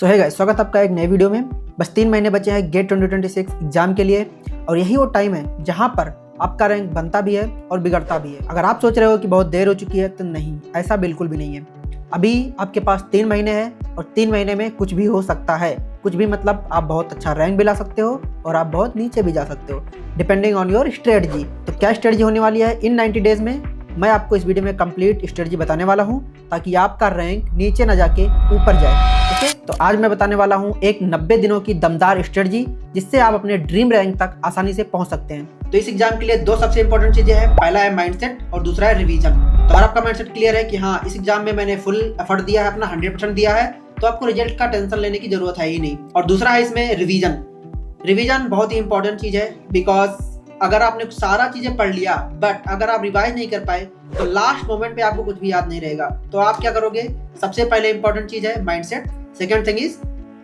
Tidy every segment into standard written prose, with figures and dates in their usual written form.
सो है गाइस, स्वागत आपका एक नए वीडियो में। बस 3 महीने बचे हैं गेट 2026 एग्जाम के लिए और यही वो टाइम है जहां पर आपका रैंक बनता भी है और बिगड़ता भी है। अगर आप सोच रहे हो कि बहुत देर हो चुकी है तो नहीं, ऐसा बिल्कुल भी नहीं है। अभी आपके पास 3 महीने हैं और 3 महीने में कुछ भी हो सकता है। कुछ भी मतलब आप बहुत अच्छा रैंक भी ला सकते हो और आप बहुत नीचे भी जा सकते हो, डिपेंडिंग ऑन योर स्ट्रेटजी। तो क्या स्ट्रेटजी होने वाली है इन 90 डेज में, मैं आपको इस वीडियो में कंप्लीट स्ट्रेटजी बताने वाला हूं ताकि आपका रैंक नीचे ना जाके ऊपर जाए। ओके, तो आज मैं बताने वाला हूं एक 90 दिनों की दमदार स्ट्रेटजी जिससे आप अपने ड्रीम रैंक तक आसानी से पहुंच सकते हैं। तो इस एग्जाम के लिए दो सबसे इंपॉर्टेंट चीजें हैं, पहला है माइंडसेट और दूसरा है रिवीजन। तो अगर आपका माइंडसेट क्लियर है कि हाँ, इस एग्जाम में मैंने फुल एफर्ट दिया है, अपना 100% दिया है, तो आपको रिजल्ट का टेंशन लेने की जरूरत है ही नहीं। और दूसरा है इसमें रिवीजन। रिवीजन बहुत ही इंपॉर्टेंट चीज है, बिकॉज अगर आपने सारा चीजें पढ़ लिया बट अगर आप रिवाइज नहीं कर पाए तो लास्ट मोमेंट पे आपको कुछ भी याद नहीं रहेगा। तो आप क्या करोगे, सबसे पहले इंपॉर्टेंट चीज है mindset, second thing is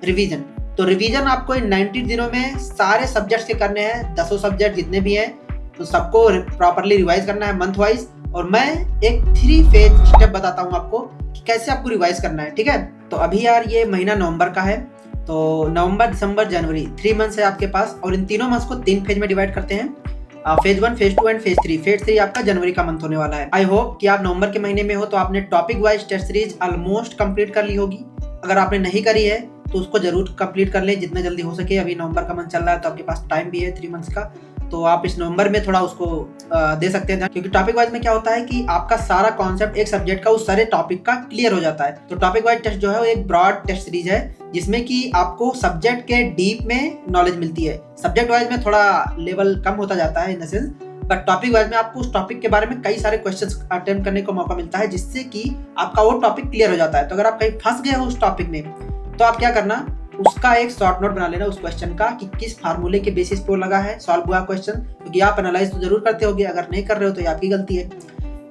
revision. तो रिवीजन आपको इन 90 दिनों में सारे सब्जेक्ट्स के करने हैं, 10 सब्जेक्ट जितने भी हैं तो सबको प्रॉपर्ली रिवाइज करना है मंथ वाइज। और मैं एक 3 फेज स्टेप बताता हूँ आपको कि कैसे आपको रिवाइज करना है, ठीक है। तो अभी यार ये महीना नवंबर का है, तो नवंबर, दिसंबर, जनवरी 3 मंथ्स है आपके पास और इन तीनों मंथ्स को 3 फेज में डिवाइड करते हैं, phase 1, phase 2 and phase 3। Phase 3 आपका जनवरी का मंथ होने वाला है। आई होप कि आप नवंबर के महीने में हो तो आपने topic wise test series almost complete कर ली होगी। अगर आपने नहीं करी है तो उसको जरूर कंप्लीट कर ले जितना जल्दी हो सके। अभी नवंबर का मंथ चल रहा है तो आपके पास टाइम भी है 3 मंथ्स का, तो आप इस नवंबर में थोड़ा उसको दे सकते हैं, क्योंकि टॉपिक वाइज में क्या होता है कि आपका सारा कॉन्सेप्ट एक सब्जेक्ट का उस सारे टॉपिक का क्लियर हो जाता है। तो टॉपिक वाइज टेस्ट जो है वो एक ब्रॉड टेस्ट सीरीज है जिसमें कि आपको सब्जेक्ट के डीप में नॉलेज मिलती है। सब्जेक्ट वाइज में थोड़ा लेवल कम होता जाता है in the sense, but topic wise में आपको उस टॉपिक के बारे में कई सारे क्वेश्चंस अटेम्प्ट करने का मौका मिलता है जिससे कि आपका वो टॉपिक क्लियर हो जाता है। तो अगर आप कहीं फंस गए हो उस टॉपिक में तो आप क्या करना, उसका एक शॉर्ट नोट बना लेना उस क्वेश्चन का कि किस फार्मूले के बेसिस पे लगा है, सॉल्व हुआ क्वेश्चन, क्योंकि आप एनालाइज तो जरूर करते होगे, अगर नहीं कर रहे हो तो ये आपकी गलती है।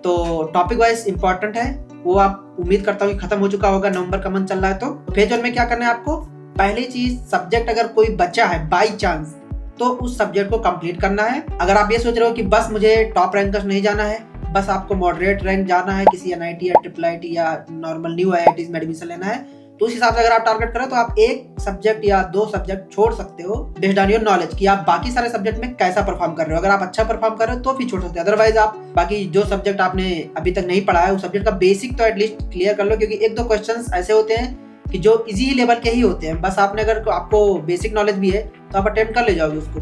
तो टॉपिक वाइज इंपॉर्टेंट है, वो आप उम्मीद करता हूँ कि खत्म हो चुका होगा, नवंबर का मंथ चल रहा है। तो फेज 1 में क्या करना है आपको, पहली चीज सब्जेक्ट अगर कोई बचा है बाई चांस तो उस सब्जेक्ट को कंप्लीट करना है। अगर आप ये सोच रहे हो कि बस मुझे टॉप रैंकर्स नहीं जाना है, बस आपको मॉडरेट रैंक जाना है, किसी NIT या IIIT या नॉर्मल न्यू IITs में एडमिशन लेना है, तो उस हिसाब से अगर आप टारगेट करें तो आप एक सब्जेक्ट या 2 सब्जेक्ट छोड़ सकते हो बेस्ड ऑन योर नॉलेज कि आप बाकी सारे सब्जेक्ट में कैसा परफॉर्म कर रहे हो। अगर आप अच्छा परफॉर्म कर रहे हो तो भी छोड़ सकते हो, अदरवाइज आप बाकी जो सब्जेक्ट आपने अभी तक नहीं पढ़ा है उस सब्जेक्ट का बेसिक तो एटलीस्ट क्लियर कर लो, क्योंकि 1-2 क्वेश्चंस ऐसे होते हैं कि जो इजी लेवल के ही होते हैं। बस आपने अगर आपको बेसिक नॉलेज भी है तो आप अटेम्प्ट कर ले जाओगे उसको।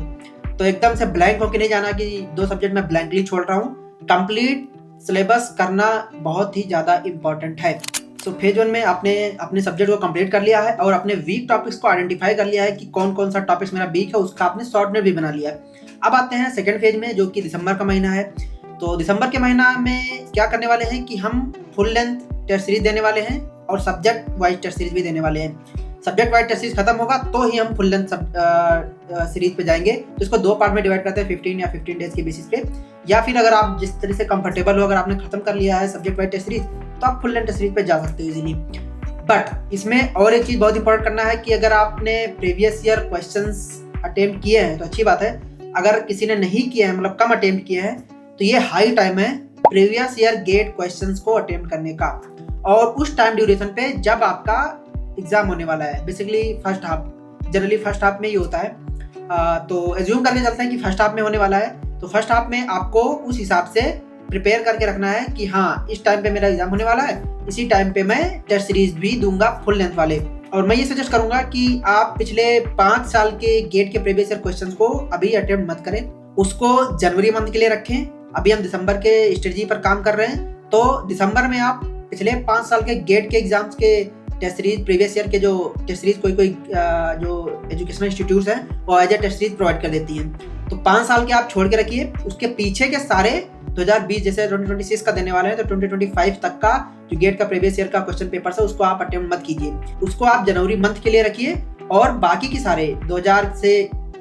तो एकदम से ब्लैंक होके नहीं जाना कि 2 सब्जेक्ट में ब्लैंकली छोड़ रहा हूँ। कंप्लीट सिलेबस करना बहुत ही ज्यादा इंपॉर्टेंट है। तो फेज 1 में आपने अपने सब्जेक्ट को कंप्लीट कर लिया है और अपने वीक टॉपिक्स को आइडेंटिफाई कर लिया है कि कौन कौन सा टॉपिक्स मेरा वीक है, उसका आपने शॉर्ट नोट भी बना लिया है। अब आते हैं सेकंड फेज में जो कि दिसंबर का महीना है। तो दिसंबर के महीना में क्या करने वाले हैं कि हम फुल लेंथ टेस्ट सीरीज देने वाले हैं और सब्जेक्ट वाइज टेस्ट सीरीज भी देने वाले हैं। सब्जेक्ट वाइज टेस्ट सीरीज खत्म होगा तो ही हम फुल लेंथ सीरीज पे जाएंगे। तो इसको 2 पार्ट में डिवाइड करते हैं, 15 या 15 डेज के बेसिस पे, या फिर अगर आप जिस तरह से कंफर्टेबल हो, अगर आपने खत्म कर लिया है सब्जेक्ट वाइज टेस्ट सीरीज तो आप फुल लेंथ टेस्ट सीरीज पे जा सकते हो इजीली। बट इसमें और एक चीज बहुत इंपॉर्टेंट करना है कि अगर आपने प्रीवियस ईयर क्वेश्चंस अटेम्प्ट किए हैं तो अच्छी बात है, अगर किसी ने नहीं किया है, मतलब कम अटेम्प्ट किए हैं, तो ये हाई टाइम है प्रीवियस ईयर गेट क्वेश्चंस को अटेम्प्ट करने का। और उस टाइम ड्यूरेशन पे जब आपका एग्जाम होने वाला है, basically first half, generally first half में ही होता है, तो एज्यूम करके चलते हैं कि फर्स्ट हाफ में होने वाला है। तो फर्स्ट हाफ में आपको उस हिसाब से प्रिपेयर करके रखना है कि हाँ, इस टाइम पे मेरा एग्जाम होने वाला है, इसी टाइम पे मैं टेस्ट सीरीज भी दूंगा फुल लेंथ वाले। और मैं ये सजेस्ट करूंगा कि आप पिछले 5 साल के गेट के प्रीवियस ईयर क्वेश्चंस को अभी अटेम्प्ट मत करें, उसको जनवरी मंथ के लिए रखें। अभी हम दिसंबर के स्ट्रेटजी पर काम कर रहे हैं, तो दिसंबर में आप पिछले 5 साल के गेट के एग्जाम्स के टेस्ट सीरीज, प्रीवियस ईयर के जो टेस्ट सीरीज कोई जो एजुकेशनल इंस्टीट्यूट्स हैं वो as a test series provide कर देती हैं, तो 5 साल के आप छोड़ के रखिए। उसके पीछे के सारे 2020 जैसे 2026 का देने वाले हैं तो 2025 तक का जो गेट का प्रीवियस ईयर का क्वेश्चन पेपर है उसको आप अटेम्प्ट मत कीजिए, उसको आप जनवरी मंथ के लिए रखिए। और बाकी की सारे 2000 से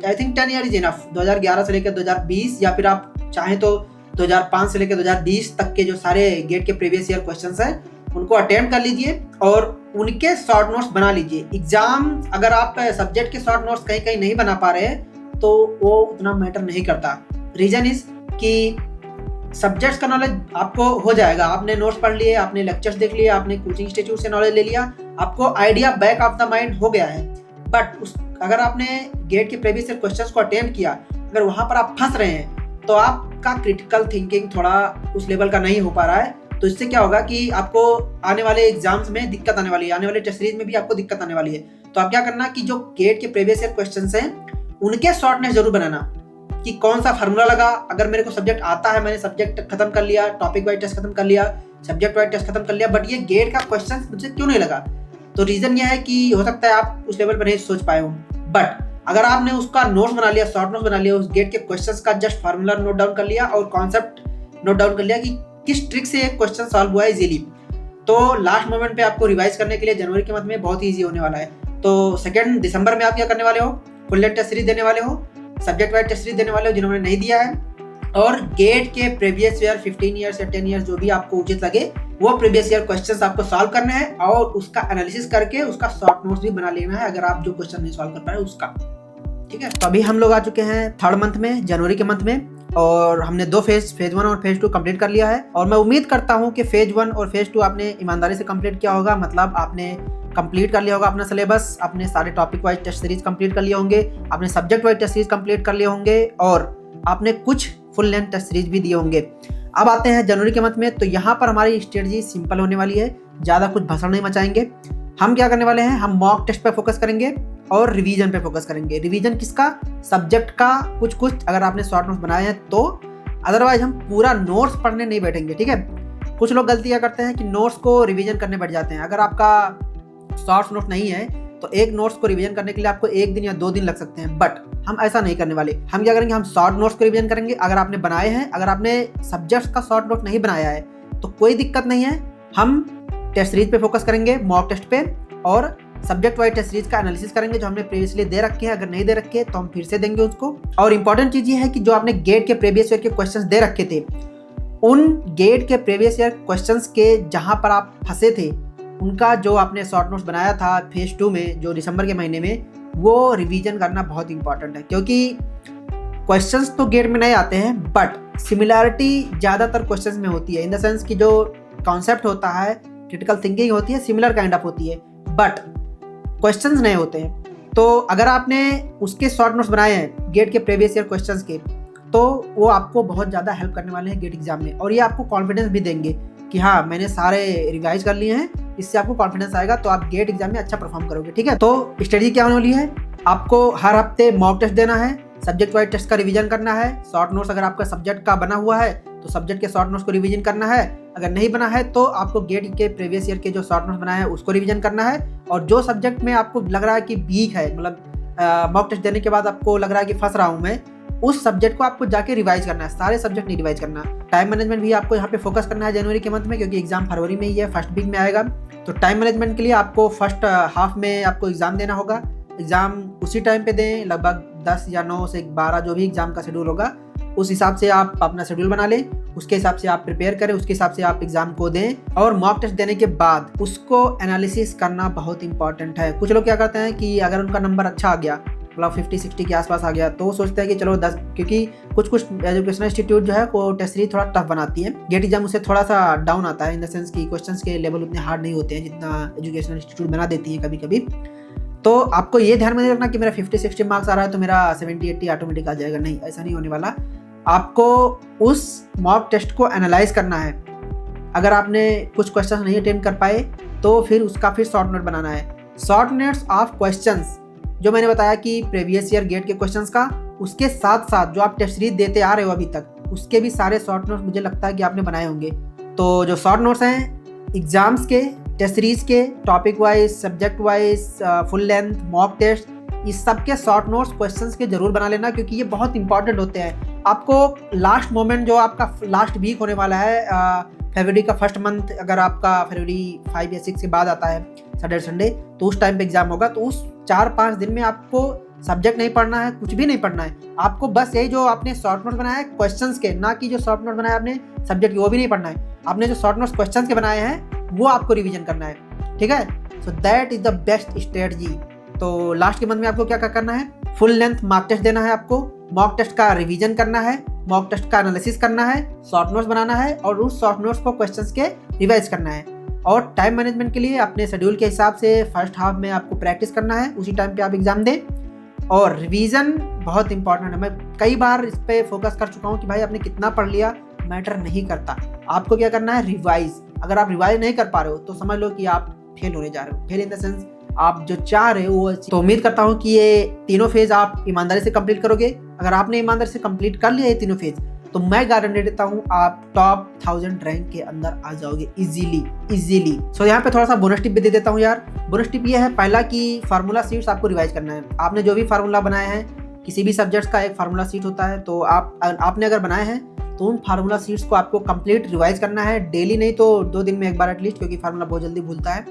I think 10 year is enough, 2011 से लेकर 2020 या फिर आप चाहें तो 2005 से लेकर 2020 तक के जो सारे गेट के प्रीवियस ईयर क्वेश्चंस हैं उनको अटेम्प्ट कर लीजिए और उनके शॉर्ट नोट्स बना लीजिए। एग्जाम अगर आप सब्जेक्ट के शॉर्ट नोट्स कहीं कहीं नहीं बना पा रहे हैं तो वो उतना मैटर नहीं करता। रीजन इज कि सब्जेक्ट्स का नॉलेज आपको हो जाएगा, आपने नोट्स पढ़ लिए, आपने लेक्चर्स देख लिए, आपने कोचिंग इंस्टीट्यूट से नॉलेज ले लिया, आपको idea back of the mind हो गया है। बट अगर आपने गेट के प्रीवियस ईयर क्वेश्चंस को अटेम्प्ट किया, अगर वहां पर आप फंस रहे हैं तो आपका क्रिटिकल थिंकिंग थोड़ा उस लेवल का नहीं हो पा रहा है। तो इससे क्या होगा कि आपको आने वाले एग्जाम्स में दिक्कत आने वाली है, आने वाले टेस्ट सीरीज में भी आपको दिक्कत आने वाली है। तो आप क्या करना कि जो गेट के प्रीवियस ईयर क्वेश्चंस हैं उनके शॉर्टनेस जरूर बनाना कि कौन सा फार्मूला लगा। अगर मेरे को सब्जेक्ट आता है, मैंने सब्जेक्ट खत्म कर लिया, टॉपिक वाइज टेस्ट खत्म कर लिया, सब्जेक्ट वाइज टेस्ट खत्म कर लिया, बट ये गेट का क्वेश्चन मुझे क्यों नहीं लगा? तो रीजन ये है कि हो सकता है आप उस लेवल पर नहीं सोच पाए हो। बट अगर आपने उसका नोट्स बना लिया, शॉर्ट नोट्स बना लिया, उस गेट के क्वेश्चंस का जस्ट फार्मूला नोट डाउन कर लिया और कॉन्सेप्ट नोट डाउन कर लिया कि किस ट्रिक से एक क्वेश्चन सॉल्व हुआ है इजीली, तो लास्ट मोमेंट पे आपको रिवाइज करने के लिए जनवरी के मंथ में बहुत ही ईजी होने वाला है। तो 2 दिसंबर में आप क्या करने वाले हो? फुल लेंथ टेस्ट सीरीज देने वाले हो, सब्जेक्ट वाइज टेस्ट सीरीज देने वाले हो जिन्होंने नहीं दिया है, और गेट के प्रीवियस ईयर 15 ईयर्स या 10 ईयर्स जो भी आपको उचित लगे वो प्रीवियस ईयर क्वेश्चंस आपको सॉल्व करना है और उसका एनालिसिस करके उसका शॉर्ट नोट्स भी बना लेना है अगर आप जो क्वेश्चन नहीं सॉल्व कर पाए उसका। ठीक है, तो अभी हम लोग आ चुके हैं 3rd मंथ में, जनवरी के मंथ में, और हमने 2 फेज 1 और फेज 2 कंप्लीट कर लिया है। और मैं उम्मीद करता हूं कि फेज 1 और फेज 2 आपने ईमानदारी से कंप्लीट किया होगा, मतलब आपने कंप्लीट कर लिया होगा अपना सिलेबस, आपने सारे topic wise test series complete कर लिए होंगे, आपने subject wise test series complete कर लिए होंगे और आपने कुछ फुल लेंथ टेस्ट सीरीज भी दिए होंगे। अब आते हैं जनवरी के मंथ में, तो यहाँ पर हमारी स्ट्रेटजी सिंपल होने वाली है, ज़्यादा कुछ भसड़ नहीं मचाएंगे। हम क्या करने वाले हैं, हम मॉक टेस्ट पे फोकस करेंगे और रिवीजन पे फोकस करेंगे। रिवीजन किसका? सब्जेक्ट का कुछ अगर आपने शॉर्ट नोट्स बनाए हैं तो, अदरवाइज हम पूरा नोट्स पढ़ने नहीं बैठेंगे। ठीक है, कुछ लोग गलतियां करते हैं कि नोट्स को रिवीजन करने बैठ जाते हैं। अगर आपका शॉर्ट नोट नहीं है तो एक नोट्स को रिवीजन करने के लिए आपको 1 दिन या 2 दिन लग सकते हैं, बट हम ऐसा नहीं करने वाले। हम क्या करेंगे, हम शॉर्ट नोट्स को रिवीजन करेंगे। अगर आपने बनाए हैं, अगर आपने सब्जेक्ट्स का शॉर्ट नोट नहीं बनाया है तो कोई दिक्कत नहीं है, हम टेस्ट सीरीज पे फोकस करेंगे, मॉक टेस्ट पे, और सब्जेक्ट वाइज टेस्ट सीरीज का एनालिसिस करेंगे जो हमने प्रीवियसली दे रखे हैं। अगर नहीं दे रखे तो हम फिर से देंगे उसको। और इंपॉर्टेंट चीज ये है कि जो आपने गेट के प्रीवियस ईयर के क्वेश्चंस दे रखे थे, उन गेट के प्रीवियस ईयर क्वेश्चंस के जहां पर आप फंसे थे उनका जो आपने शॉर्ट नोट्स बनाया था फेज 2 में जो दिसंबर के महीने में, वो रिवीजन करना बहुत इंपॉर्टेंट है। क्योंकि क्वेश्चंस तो गेट में नहीं आते हैं बट सिमिलैरिटी ज़्यादातर क्वेश्चंस में होती है, इन द सेंस कि जो कॉन्सेप्ट होता है, क्रिटिकल थिंकिंग होती है, सिमिलर काइंड ऑफ होती है, बट क्वेश्चंस नहीं होते हैं। तो अगर आपने उसके शॉर्ट नोट्स बनाए हैं गेट के प्रीवियस ईयर क्वेश्चंस के, तो वो आपको बहुत ज़्यादा हेल्प करने वाले हैं गेट एग्जाम में, और ये आपको कॉन्फिडेंस भी देंगे कि हाँ मैंने सारे रिवाइज कर लिए हैं। इससे आपको कॉन्फिडेंस आएगा तो आप गेट एग्जाम में अच्छा परफॉर्म करोगे। ठीक है, तो स्ट्रेटजी क्या होने वाली है, आपको हर हफ्ते मॉक टेस्ट देना है, सब्जेक्ट वाइज टेस्ट का रिवीजन करना है, शॉर्ट नोट्स अगर आपका सब्जेक्ट का बना हुआ है तो सब्जेक्ट के शॉर्ट नोट्स को रिवीजन करना है, अगर नहीं बना है तो आपको गेट के प्रीवियस ईयर के जो शॉर्ट नोट्स बनाए हैं उसको रिवीजन करना है। और जो सब्जेक्ट में आपको लग रहा है कि वीक है, मतलब मॉक टेस्ट देने के बाद आपको लग रहा है कि फंस रहा हूँ मैं, उस सब्जेक्ट को आपको जाके रिवाइज करना है, सारे सब्जेक्ट नहीं रिवाइज करना। टाइम मैनेजमेंट भी आपको यहाँ पे फोकस करना है जनवरी के मंथ में, क्योंकि एग्जाम फरवरी में ही है, फर्स्ट वीक में आएगा। तो टाइम मैनेजमेंट के लिए आपको फर्स्ट हाफ में आपको एग्जाम देना होगा, एग्जाम उसी टाइम पे दें, लगभग 10 या 9 से 12 जो भी एग्जाम का शेड्यूल होगा उस हिसाब से आप अपना शेड्यूल बना लें, उसके हिसाब से आप प्रिपेयर करें, उसके हिसाब से आप एग्जाम को दें। और मॉक टेस्ट देने के बाद उसको एनालिसिस करना बहुत इंपॉर्टेंट है। कुछ लोग क्या करते हैं कि अगर उनका नंबर अच्छा आ गया, मतलब 50-60 के आसपास आ गया, तो वो सोचते हैं कि चलो 10, क्योंकि कुछ एजुकेशनल इंस्टीट्यूट जो है वो टेस्ट सीरीज थोड़ा टफ बनाती है, गेट एग्जाम उससे थोड़ा सा डाउन आता है, इन द सेंस कि क्वेश्चंस के लेवल उतने हार्ड नहीं होते हैं जितना एजुकेशनल इंस्टीट्यूट बना देती है कभी कभी। तो आपको ये ध्यान में रखना कि मेरा 50-60 मार्क्स आ रहा है तो मेरा 70-80 ऑटोमेटिक आ जाएगा, नहीं, ऐसा नहीं होने वाला। आपको उस मॉक टेस्ट को एनालाइज करना है। अगर आपने कुछ क्वेश्चन नहीं अटेम्प्ट कर पाए तो फिर उसका फिर शॉर्ट नोट बनाना है, शॉर्ट नोट्स ऑफ क्वेश्चंस जो मैंने बताया कि प्रीवियस ईयर गेट के क्वेश्चंस का, उसके साथ साथ जो आप टेस्ट सीरीज देते आ रहे हो अभी तक, उसके भी सारे शॉर्ट नोट्स मुझे लगता है कि आपने बनाए होंगे। तो जो शॉर्ट नोट्स हैं एग्जाम्स के, टेस्ट सीरीज के, topic wise, subject wise, full length, mock test, इस सब के शॉर्ट नोट्स क्वेश्चंस के जरूर बना लेना, क्योंकि ये बहुत इंपॉर्टेंट होते हैं। आपको लास्ट मोमेंट जो आपका लास्ट वीक होने वाला है, फरवरी का फर्स्ट मंथ, अगर आपका फरवरी 5 या 6 के बाद आता है सैटरडे संडे, तो उस टाइम पे एग्जाम होगा। तो उस 4-5 दिन में आपको सब्जेक्ट नहीं पढ़ना है, कुछ भी नहीं पढ़ना है, आपको बस यही जो आपने शॉर्ट नोट बनाया है क्वेश्चंस के, ना कि जो शॉर्ट नोट बनाया आपने सब्जेक्ट के, वो भी नहीं पढ़ना है। आपने जो शॉर्ट नोट्स क्वेश्चंस के बनाए हैं वो आपको रिवीजन करना है। ठीक है, so that is the best strategy. तो लास्ट के मंथ में आपको क्या करना है, फुल लेंथ मॉक टेस्ट देना है, आपको मॉक टेस्ट का रिवीजन करना है, मॉक टेस्ट का एनालिसिस करना है, शॉर्ट नोट्स बनाना है और उस शॉर्ट नोट्स को क्वेश्चंस के रिवाइज करना है। और टाइम मैनेजमेंट के लिए अपने शेड्यूल के हिसाब से फर्स्ट हाफ में आपको प्रैक्टिस करना है, उसी टाइम पे आप एग्ज़ाम दें। और रिवीजन बहुत इंपॉर्टेंट है। मैं कई बार इस पर फोकस कर चुका हूँ कि भाई आपने कितना पढ़ लिया मैटर नहीं करता, आपको क्या करना है, रिवाइज। अगर आप रिवाइज नहीं कर पा रहे हो तो समझ लो कि आप फेल होने जा रहे हो। फेल इन द सेंस आप जो चाह रहे हो वो। तो उम्मीद करता हूँ कि ये तीनों फेज आप ईमानदारी से कंप्लीट करोगे। अगर आपने ईमानदारी से कंप्लीट कर लिया ये तीनों फेज तो मैं गारंटी देता हूँ आप टॉप 1000 रैंक के अंदर आ जाओगे इजीली। सो यहाँ पे थोड़ा सा बोनस टिप भी दे देता हूँ यार। बोनस टिप ये है, पहला कि फार्मूला शीट्स आपको रिवाइज करना है। आपने जो भी फार्मूला बनाए हैं, किसी भी सब्जेक्ट का एक फार्मूला शीट होता है, तो आपने अगर बनाए हैं तो उन फार्मूला शीट्स को आपको कंप्लीट रिवाइज करना है। डेली नहीं तो 2 दिन में एक बार एटलीस्ट, क्योंकि फार्मूला बहुत जल्दी भूलता है,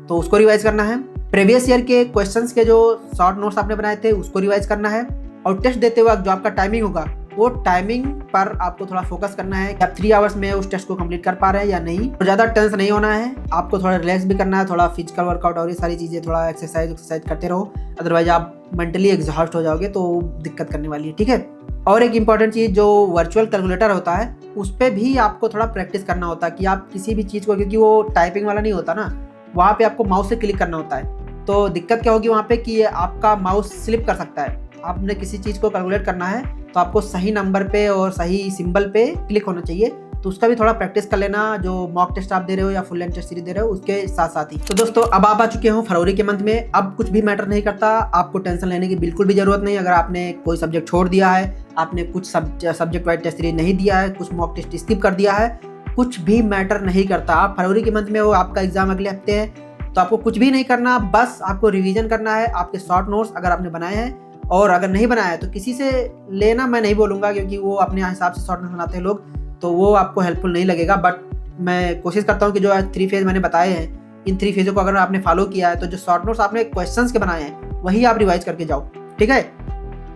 तो उसको रिवाइज करना है। प्रीवियस ईयर के क्वेश्चंस के जो शॉर्ट नोट्स आपने बनाए थे उसको रिवाइज करना है। और टेस्ट देते वक्त जो आपका टाइमिंग होगा वो टाइमिंग पर आपको थोड़ा फोकस करना है कि आप 3 आवर्स में उस टेस्ट को कंप्लीट कर पा रहे हैं या नहीं। तो ज़्यादा टेंस नहीं होना है, आपको थोड़ा रिलैक्स भी करना है, थोड़ा फिजिकल वर्कआउट और ये सारी चीज़ें, थोड़ा एक्सरसाइज करते रहो, अदरवाइज आप मेंटली एग्जॉस्ट हो जाओगे तो दिक्कत करने वाली है, ठीक है। और एक इंपॉर्टेंट चीज़, जो वर्चुअल कैलकुलेटर होता है उस पर भी आपको थोड़ा प्रैक्टिस करना होता है कि आप किसी भी चीज़ को, क्योंकि वो टाइपिंग वाला नहीं होता ना, वहाँ पे आपको माउस से क्लिक करना होता है। तो दिक्कत क्या होगी वहाँ पे कि आपका माउस स्लिप कर सकता है। आपने किसी चीज़ को कैलकुलेट करना है तो आपको सही नंबर पे और सही सिंबल पे क्लिक होना चाहिए, तो उसका भी थोड़ा प्रैक्टिस कर लेना, जो मॉक टेस्ट आप दे रहे हो या फुल लेंथ टेस्ट सीरीज दे रहे हो उसके साथ साथ ही। तो दोस्तों अब आप आ चुके हो फरवरी के मंथ में। अब कुछ भी मैटर नहीं करता, आपको टेंशन लेने की बिल्कुल भी जरूरत नहीं। अगर आपने कोई सब्जेक्ट छोड़ दिया है, आपने कुछ सब्जेक्ट वाइज टेस्ट सीरीज नहीं दिया है, कुछ मॉक टेस्ट स्किप कर दिया है, कुछ भी मैटर नहीं करता। आप फरवरी के मंथ में हो, आपका एग्जाम अगले हफ्ते है, तो आपको कुछ भी नहीं करना, बस आपको रिवीजन करना है। आपके शॉर्ट नोट्स अगर आपने बनाए हैं, और अगर नहीं बनाया है तो किसी से लेना मैं नहीं बोलूँगा, क्योंकि वो अपने हिसाब से शॉर्ट नोट्स बनाते हैं लोग, तो वो आपको हेल्पफुल नहीं लगेगा। बट मैं कोशिश करता हूँ कि जो 3 फेज मैंने बताए हैं, इन 3 फेजों को अगर आपने फॉलो किया है तो जो शॉर्ट नोट्स आपने क्वेश्चंस के बनाए हैं वही आप रिवाइज करके जाओ, ठीक है।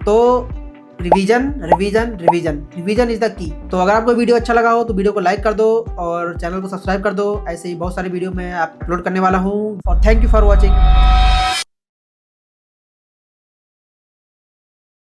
तो रिवीजन इज द की। तो अगर आपको वीडियो अच्छा लगा हो तो वीडियो को लाइक कर दो और चैनल को सब्सक्राइब कर दो। ऐसे ही बहुत सारे वीडियो मैं अपलोड करने वाला हूँ। और थैंक यू फॉर वॉचिंग।